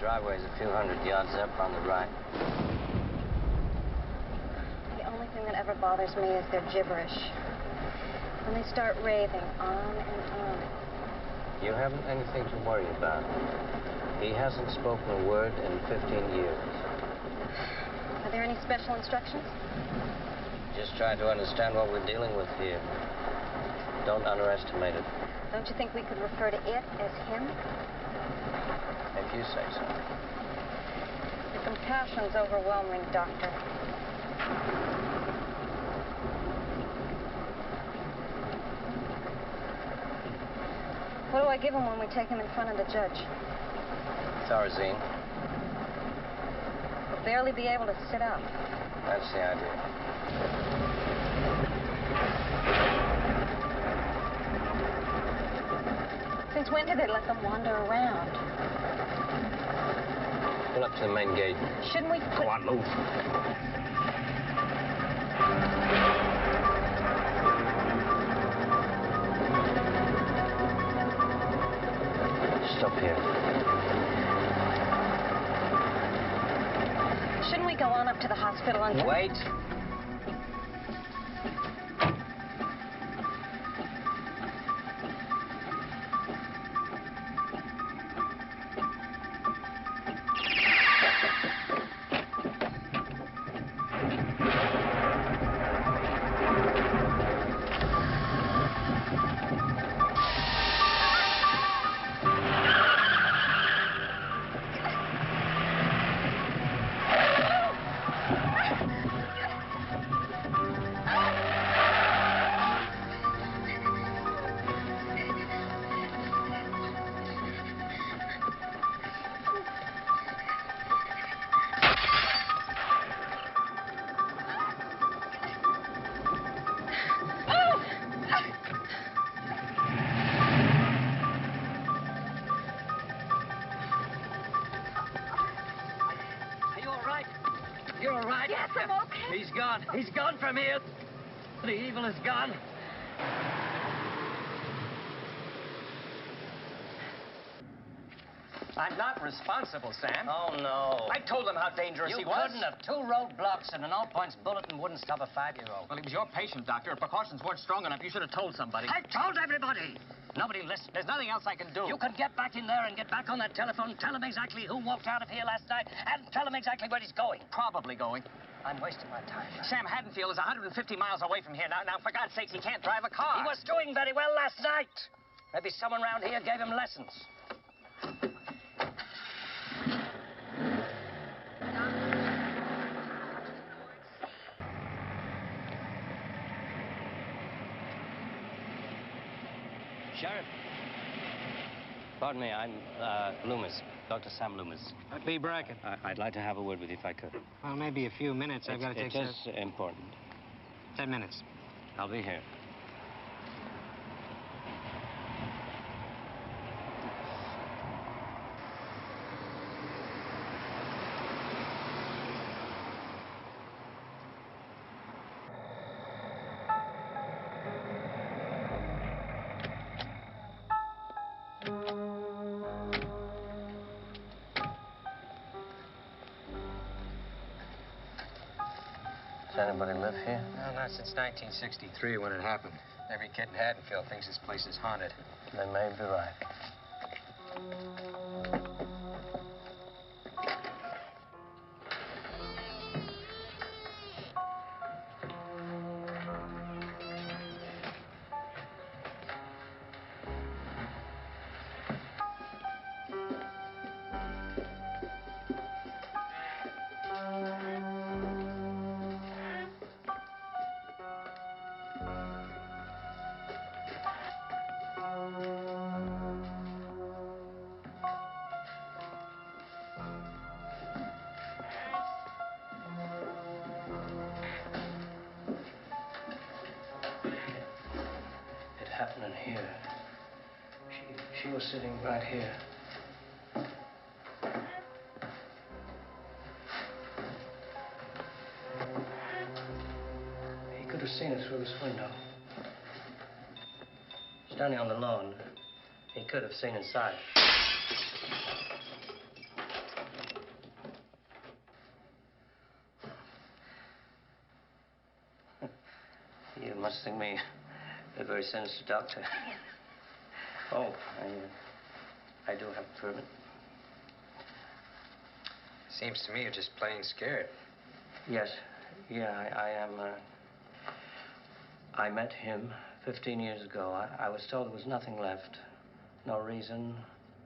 driveway's a few hundred yards up on the right. The only thing that ever bothers me is their gibberish. When they start raving on and on. You haven't anything to worry about. He hasn't spoken a word in 15 years. Are there any special instructions? Just try to understand what we're dealing with here. Don't underestimate it. Don't you think we could refer to it as him? If you say so. The compassion's overwhelming, Doctor. What do I give him when we take him in front of the judge? Thorazine. He'll barely be able to sit up. That's the idea. Since when did they let them wander around? Pull up to the main gate. Shouldn't we put... Go on, move. Stop here. Shouldn't we go on up to the hospital and... Wait. You're all right? Yes, I'm okay. He's gone. He's gone from here. The evil is gone. I'm not responsible, Sam. Oh, no. I told them how dangerous he was. You couldn't have. 2 roadblocks and an all-points bulletin wouldn't stop a 5-year-old. Well, he was your patient, Doctor. If precautions weren't strong enough, you should have told somebody. I told everybody. Nobody listened. There's nothing else I can do. You can get back in there and get back on that telephone, tell him exactly who walked out of here last night, and tell him exactly where he's going. Probably going. I'm wasting my time. Sam Haddonfield is 150 miles away from here. Now, for God's sakes, he can't drive a car. He was doing very well last night. Maybe someone around here gave him lessons. Sheriff. Pardon me, I'm Loomis. Dr. Sam Loomis. B. Brackett. I'd like to have a word with you if I could. Well, maybe a few minutes. I've got to take... It is important. 10 minutes. I'll be here. Does anybody live here? No, not since 1963 when it happened. Every kid in Haddonfield thinks this place is haunted. They may be right. Happening here. She was sitting right here. He could have seen her through this window. Standing on the lawn, he could have seen inside. guessing me. A very sinister doctor. Oh, I do have a permit. Seems to me you're just plain scared. Yes. Yeah, I am. I met him 15 years ago. I was told there was nothing left. No reason,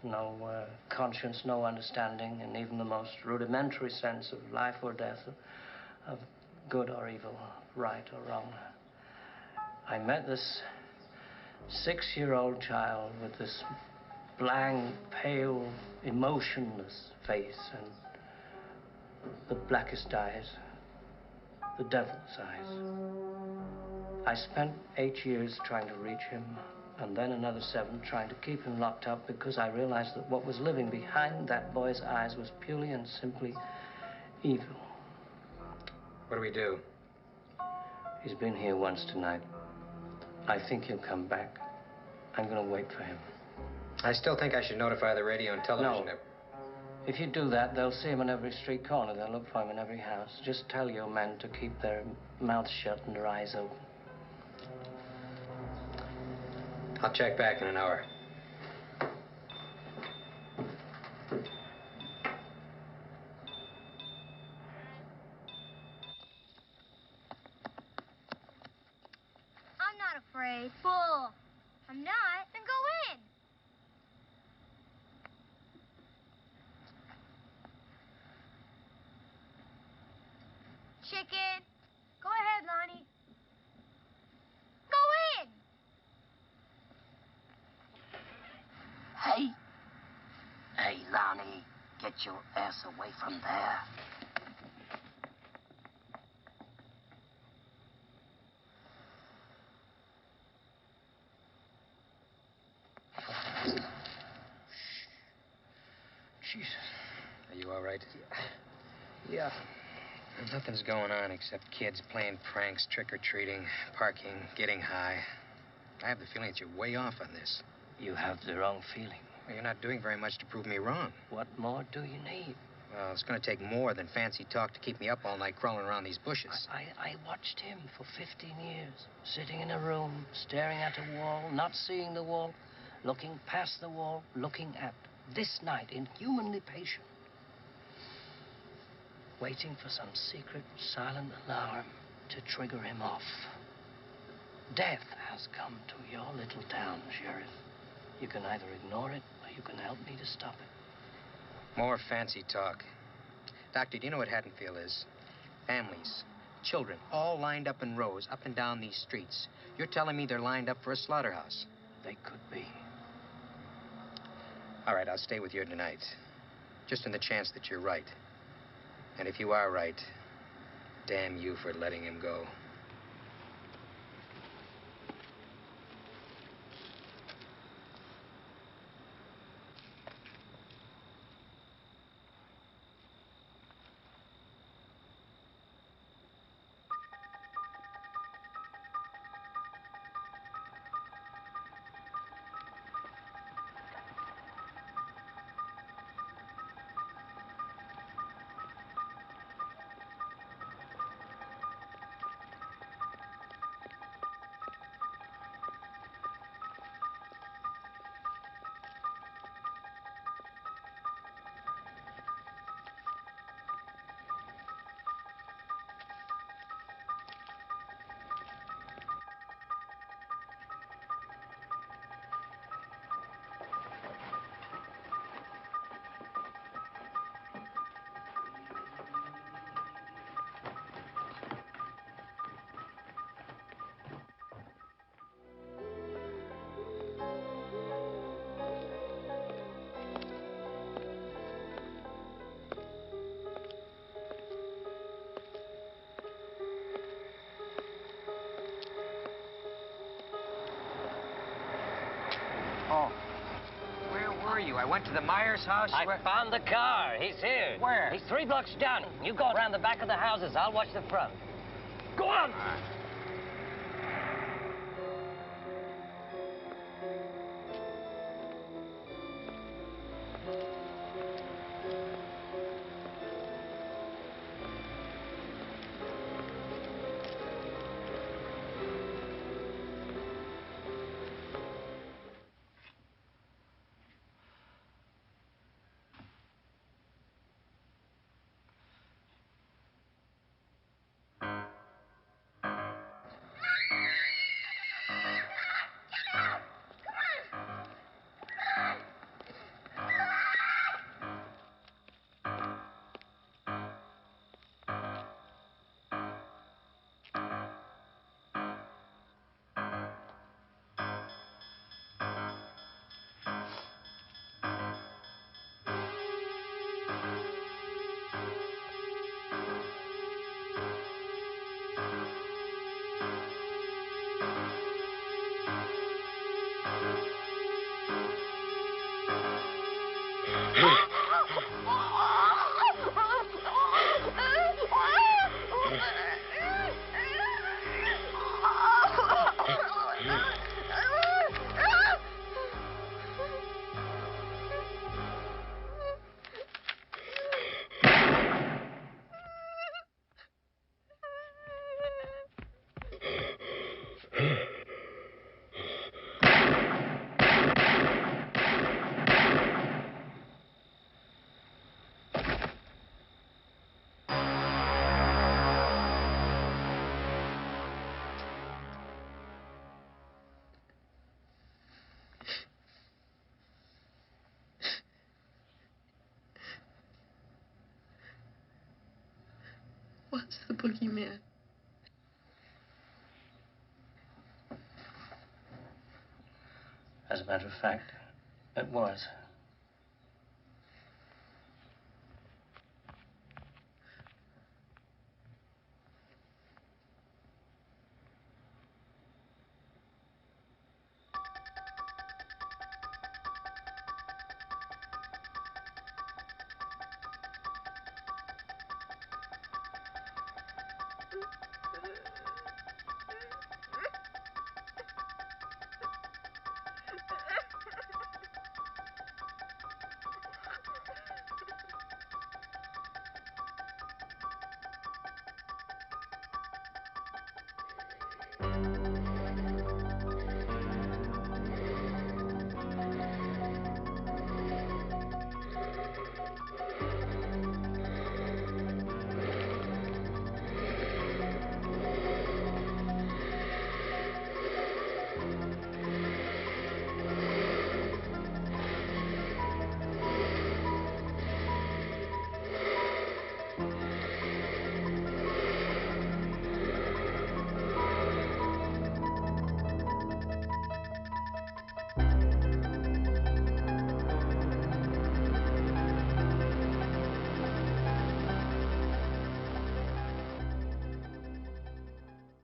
no conscience, no understanding, and even the most rudimentary sense of life or death, of good or evil, right or wrong. I met this 6-year-old child with this blank, pale, emotionless face and the blackest eyes, the devil's eyes. I spent 8 years trying to reach him, and then another 7 trying to keep him locked up because I realized that what was living behind that boy's eyes was purely and simply evil. What do we do? He's been here once tonight. I think he'll come back. I'm going to wait for him. I still think I should notify the radio and television. No. If you do that, they'll see him in every street corner. They'll look for him in every house. Just tell your men to keep their mouths shut and their eyes open. I'll check back in an hour. I'm not afraid. Bull. I'm not. Then go in. Chicken. Go ahead, Lonnie. Go in. Hey. Hey, Lonnie, get your ass away from there. Jesus. Are you all right? Yeah. Nothing's going on except kids playing pranks, trick-or-treating, parking, getting high. I have the feeling that you're way off on this. You have the wrong feeling. Well, you're not doing very much to prove me wrong. What more do you need? Well, it's going to take more than fancy talk to keep me up all night crawling around these bushes. I watched him for 15 years, sitting in a room, staring at a wall, not seeing the wall, looking past the wall, looking at this night, inhumanly patient, waiting for some secret, silent alarm to trigger him off. Death has come to your little town, Sheriff. You can either ignore it, or you can help me to stop it. More fancy talk. Doctor, do you know what Haddonfield is? Families, children, all lined up in rows up and down these streets. You're telling me they're lined up for a slaughterhouse? They could be. All right, I'll stay with you tonight. Just in the chance that you're right. And if you are right, damn you for letting him go. Oh. Where were you? I went to the Myers house. I found the car. He's here. Where? He's 3 blocks down. You go around the back of the houses. I'll watch the front. Go on! was the boogeyman. As a matter of fact, it was.